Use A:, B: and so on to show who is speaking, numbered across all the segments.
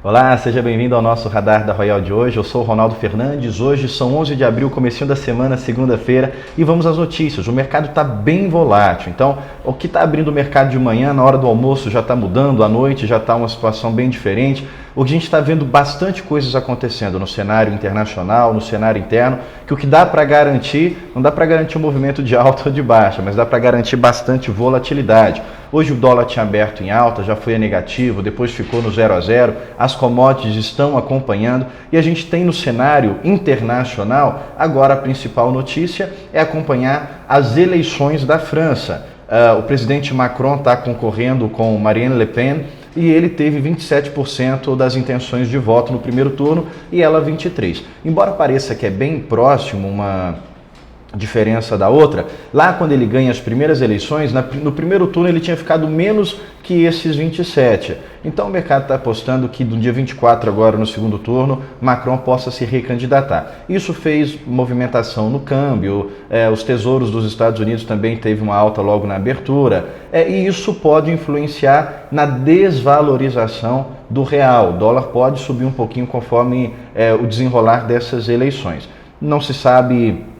A: Olá, seja bem-vindo ao nosso Radar da Royal de hoje. Eu sou o Ronaldo Fernandes. Hoje são 11 de abril, comecinho da semana, segunda-feira, e vamos às notícias. O mercado está bem volátil, então o que está abrindo o mercado de manhã, na hora do almoço já está mudando, à noite já está uma situação bem diferente. O que a gente está vendo bastante coisas acontecendo no cenário internacional, no cenário interno, que o que dá para garantir, não dá para garantir um movimento de alta ou de baixa, mas dá para garantir bastante volatilidade. Hoje o dólar tinha aberto em alta, já foi a negativo, depois ficou no 0 a 0, as commodities estão acompanhando e a gente tem no cenário internacional, agora a principal notícia é acompanhar as eleições da França. O presidente Macron está concorrendo com Marine Le Pen e ele teve 27% das intenções de voto no primeiro turno e ela 23%. Embora pareça que é bem próximo uma diferença da outra, lá quando ele ganha as primeiras eleições, no primeiro turno ele tinha ficado menos que esses 27. Então o mercado está apostando que no dia 24 agora, no segundo turno, Macron possa se recandidatar. Isso fez movimentação no câmbio, os tesouros dos Estados Unidos também teve uma alta logo na abertura, e isso pode influenciar na desvalorização do real. O dólar pode subir um pouquinho conforme o desenrolar dessas eleições. Não se sabe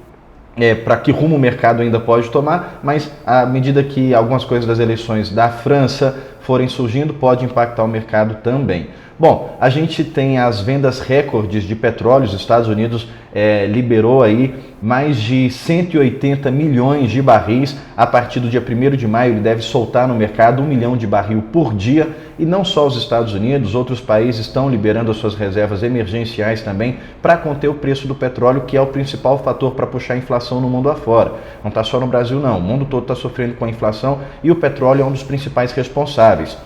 A: para que rumo o mercado ainda pode tomar, mas à medida que algumas coisas das eleições da França forem surgindo, pode impactar o mercado também. Bom, a gente tem as vendas recordes de petróleo. Os Estados Unidos liberou aí mais de 180 milhões de barris. A partir do dia 1º de maio ele deve soltar no mercado 1 milhão de barril por dia. E não só os Estados Unidos, outros países estão liberando as suas reservas emergenciais também para conter o preço do petróleo, que é o principal fator para puxar a inflação no mundo afora. Não está só no Brasil não, o mundo todo está sofrendo com a inflação e o petróleo é um dos principais responsáveis.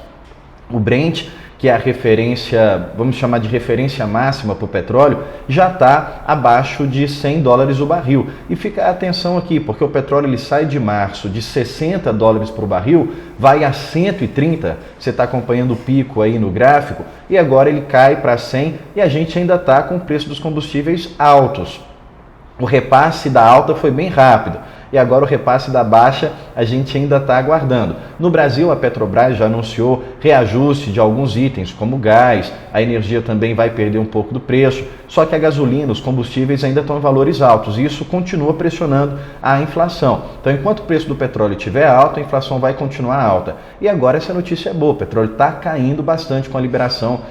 A: O Brent, que é a referência, vamos chamar de referência máxima para o petróleo, já está abaixo de $100 o barril. E fica a atenção aqui, porque o petróleo ele sai de março de $60 por barril, vai a 130, você está acompanhando o pico aí no gráfico, e agora ele cai para 100 e a gente ainda está com o preço dos combustíveis altos. O repasse da alta foi bem rápido. E agora o repasse da baixa a gente ainda está aguardando. No Brasil, a Petrobras já anunciou reajuste de alguns itens, como gás, a energia também vai perder um pouco do preço, só que a gasolina, os combustíveis ainda estão em valores altos e isso continua pressionando a inflação. Então, enquanto o preço do petróleo estiver alto, a inflação vai continuar alta. E agora essa notícia é boa, o petróleo está caindo bastante com a liberação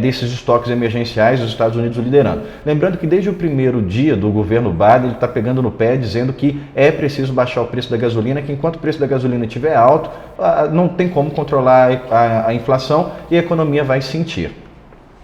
A: desses estoques emergenciais, os Estados Unidos liderando. Lembrando que desde o primeiro dia do governo Biden, ele está pegando no pé, dizendo que é preciso baixar o preço da gasolina, que enquanto o preço da gasolina estiver alto, não tem como controlar a inflação e a economia vai sentir.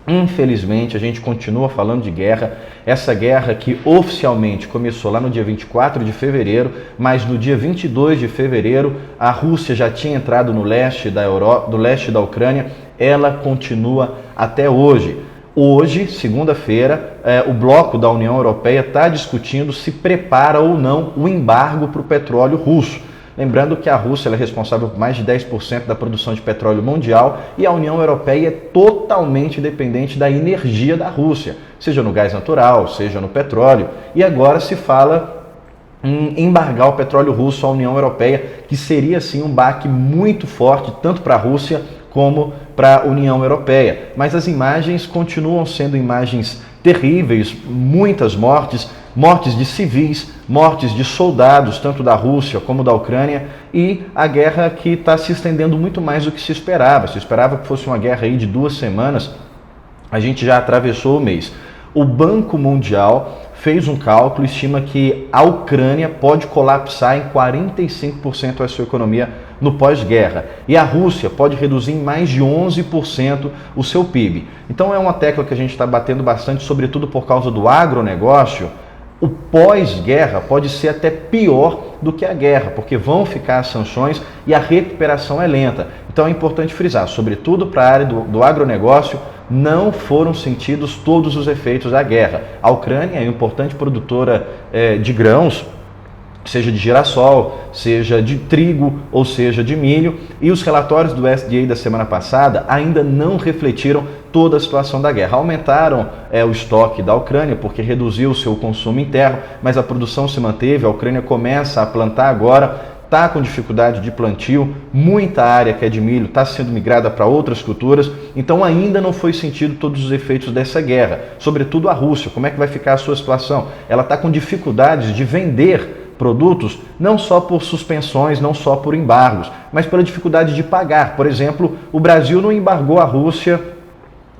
A: Infelizmente, a gente continua falando de guerra, essa guerra que oficialmente começou lá no dia 24 de fevereiro, mas no dia 22 de fevereiro a Rússia já tinha entrado no leste da Europa, do leste da Ucrânia, ela continua até hoje. Hoje, segunda-feira, o bloco da União Europeia está discutindo se prepara ou não o embargo para o petróleo russo. Lembrando que a Rússia é responsável por mais de 10% da produção de petróleo mundial e a União Europeia é totalmente dependente da energia da Rússia, seja no gás natural, seja no petróleo. E agora se fala em embargar o petróleo russo à União Europeia, que seria sim um baque muito forte, tanto para a Rússia como para a União Europeia. Mas as imagens continuam sendo imagens terríveis, muitas mortes, mortes de civis, mortes de soldados, tanto da Rússia como da Ucrânia, e a guerra que está se estendendo muito mais do que se esperava. Se esperava que fosse uma guerra aí de 2 semanas, a gente já atravessou o mês. O Banco Mundial fez um cálculo, estima que a Ucrânia pode colapsar em 45% a sua economia no pós-guerra. E a Rússia pode reduzir em mais de 11% o seu PIB. Então é uma tecla que a gente está batendo bastante, sobretudo por causa do agronegócio. O pós-guerra pode ser até pior do que a guerra, porque vão ficar as sanções e a recuperação é lenta. Então é importante frisar, sobretudo para a área do agronegócio, não foram sentidos todos os efeitos da guerra. A Ucrânia é uma importante produtora de grãos, seja de girassol, seja de trigo ou seja de milho, e os relatórios do USDA da semana passada ainda não refletiram toda a situação da guerra. Aumentaram o estoque da Ucrânia porque reduziu o seu consumo interno, mas a produção se manteve, a Ucrânia começa a plantar agora. está com dificuldade de plantio, muita área que é de milho está sendo migrada para outras culturas, então ainda não foi sentido todos os efeitos dessa guerra, sobretudo a Rússia. Como é que vai ficar a sua situação? Ela está com dificuldades de vender produtos, não só por suspensões, não só por embargos, mas pela dificuldade de pagar. Por exemplo, o Brasil não embargou a Rússia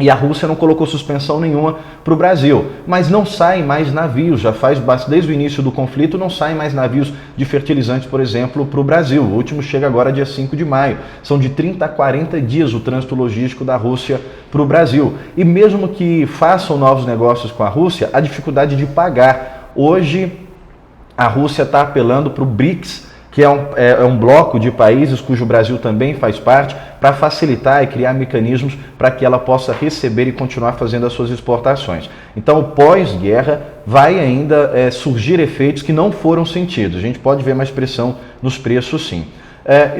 A: e a Rússia não colocou suspensão nenhuma para o Brasil, mas não saem mais navios, já faz desde o início do conflito, não saem mais navios de fertilizantes, por exemplo, para o Brasil. O último chega agora dia 5 de maio. São de 30 a 40 dias o trânsito logístico da Rússia para o Brasil. E mesmo que façam novos negócios com a Rússia, a dificuldade de pagar. Hoje, a Rússia está apelando para o BRICS, que é um bloco de países cujo Brasil também faz parte, para facilitar e criar mecanismos para que ela possa receber e continuar fazendo as suas exportações. Então, pós-guerra, vai ainda surgir efeitos que não foram sentidos. A gente pode ver mais pressão nos preços, sim.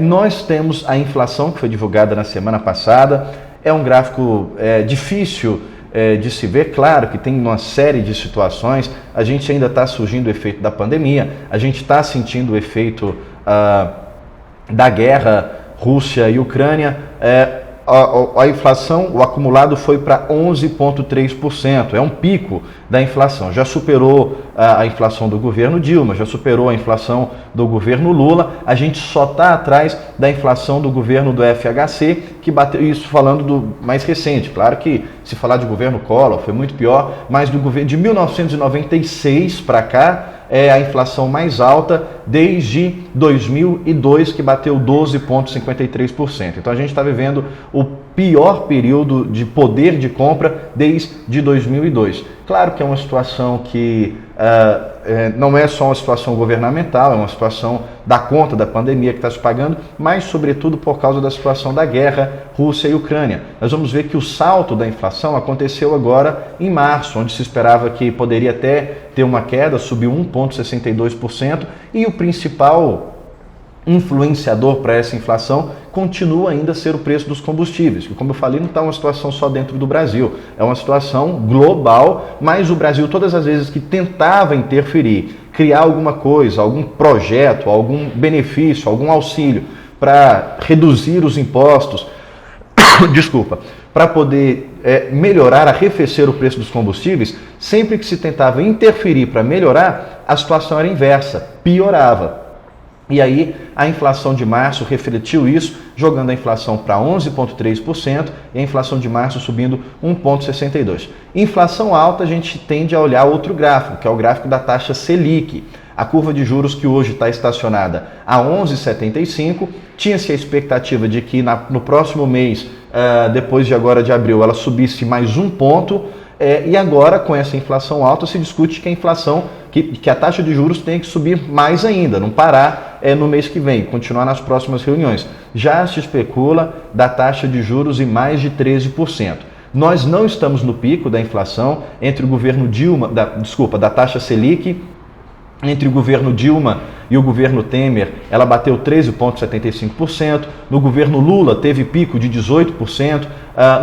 A: Nós temos a inflação, que foi divulgada na semana passada. É um gráfico difícil de se ver, claro que tem uma série de situações. A gente ainda está surgindo o efeito da pandemia, a gente está sentindo o efeito da guerra Rússia e Ucrânia. A inflação, o acumulado foi para 11,3%, é um pico da inflação, já superou a inflação do governo Dilma, já superou a inflação do governo Lula, a gente só está atrás da inflação do governo do FHC, que bateu, isso falando do mais recente. Claro que se falar de governo Collor foi muito pior, mas do governo de 1996 para cá, é a inflação mais alta desde 2002, que bateu 12,53%. Então a gente está vivendo o pior período de poder de compra desde 2002. Claro que é uma situação que não é só uma situação governamental, é uma situação da conta da pandemia que está se pagando, mas sobretudo por causa da situação da guerra Rússia e Ucrânia. Nós vamos ver que o salto da inflação aconteceu agora em março, onde se esperava que poderia até ter uma queda, subiu 1,62%, e o principal influenciador para essa inflação continua ainda a ser o preço dos combustíveis, que, como eu falei, não está uma situação só dentro do Brasil, é uma situação global, mas o Brasil, todas as vezes que tentava interferir, criar alguma coisa, algum projeto, algum benefício, algum auxílio para reduzir os impostos, para poder melhorar, arrefecer o preço dos combustíveis, sempre que se tentava interferir para melhorar, a situação era inversa, piorava. E aí a inflação de março refletiu isso, jogando a inflação para 11,3% e a inflação de março subindo 1,62%. Inflação alta, a gente tende a olhar outro gráfico, que é o gráfico da taxa Selic. A curva de juros, que hoje está estacionada a 11,75%, tinha-se a expectativa de que no próximo mês, depois de agora de abril, ela subisse mais um ponto. E agora, com essa inflação alta, se discute que a inflação, que a taxa de juros tem que subir mais ainda, não parar no mês que vem, continuar nas próximas reuniões. Já se especula da taxa de juros em mais de 13%. Nós não estamos no pico da inflação entre o governo Dilma, da taxa Selic. Entre o governo Dilma e o governo Temer, ela bateu 13,75%. No governo Lula teve pico de 18%.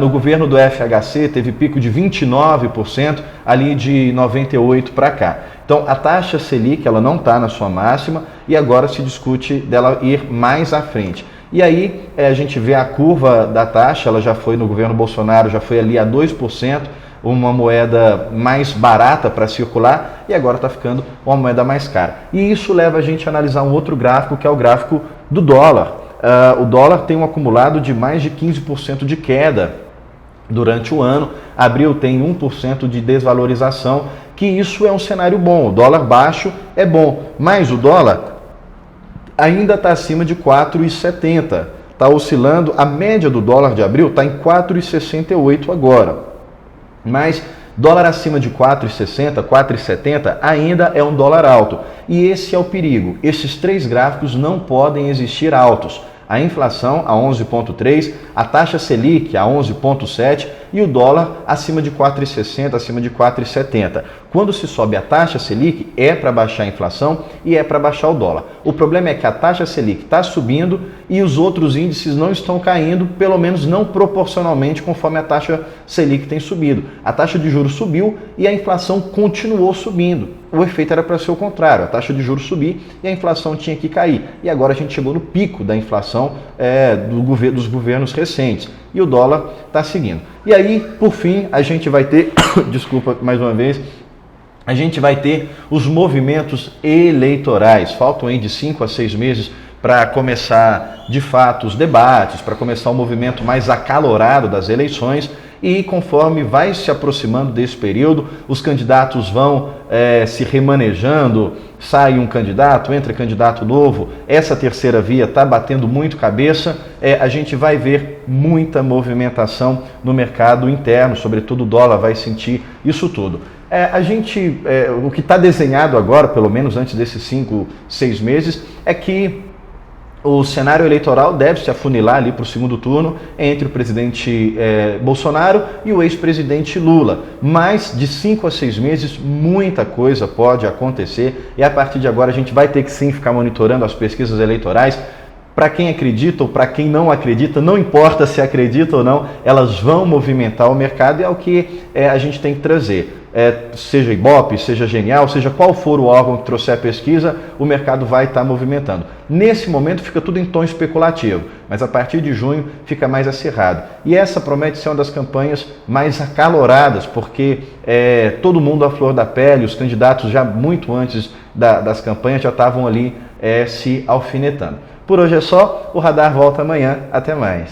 A: No governo do FHC teve pico de 29%, ali de 98 para cá. Então a taxa Selic, ela não está na sua máxima e agora se discute dela ir mais à frente. E aí a gente vê a curva da taxa, ela já foi no governo Bolsonaro, já foi ali a 2%, uma moeda mais barata para circular, e agora está ficando uma moeda mais cara. E isso leva a gente a analisar um outro gráfico, que é o gráfico do dólar. O dólar tem um acumulado de mais de 15% de queda durante o ano. Abril tem 1% de desvalorização, que isso é um cenário bom. O dólar baixo é bom, mas o dólar ainda está acima de 4,70. Está oscilando, a média do dólar de abril está em 4,68 agora. Mas dólar acima de 4,60, 4,70 ainda é um dólar alto. E esse é o perigo. Esses três gráficos não podem existir altos. A inflação a 11,3, a taxa Selic a 11,7 e o dólar acima de 4,60, acima de 4,70. Quando se sobe a taxa Selic, é para baixar a inflação e é para baixar o dólar. O problema é que a taxa Selic está subindo e os outros índices não estão caindo, pelo menos não proporcionalmente conforme a taxa Selic tem subido. A taxa de juros subiu e a inflação continuou subindo. o efeito era para ser o contrário, a taxa de juros subir e a inflação tinha que cair. E agora a gente chegou no pico da inflação dos governos recentes e o dólar está seguindo. E aí, por fim, a gente vai ter, desculpa mais uma vez, a gente vai ter os movimentos eleitorais. Faltam aí de 5 a 6 meses para começar, de fato, os debates, para começar o movimento mais acalorado das eleições. E conforme vai se aproximando desse período, os candidatos vão se remanejando, sai um candidato, entra candidato novo, essa terceira via está batendo muito cabeça, a gente vai ver muita movimentação no mercado interno, sobretudo o dólar vai sentir isso tudo. O que está desenhado agora, pelo menos antes desses 5, 6 meses, é que o cenário eleitoral deve se afunilar ali para o segundo turno entre o presidente Bolsonaro e o ex-presidente Lula. Mas de 5 a 6 meses, muita coisa pode acontecer e a partir de agora a gente vai ter que sim ficar monitorando as pesquisas eleitorais. Para quem acredita ou para quem não acredita, não importa se acredita ou não, elas vão movimentar o mercado e é o que a gente tem que trazer. Seja Ibope, seja Genial, seja qual for o órgão que trouxer a pesquisa, o mercado vai estar movimentando. Nesse momento fica tudo em tom especulativo, mas a partir de junho fica mais acirrado. E essa promete ser uma das campanhas mais acaloradas, porque todo mundo à flor da pele, os candidatos já muito antes das campanhas já estavam ali se alfinetando. Por hoje é só, o Radar volta amanhã. Até mais.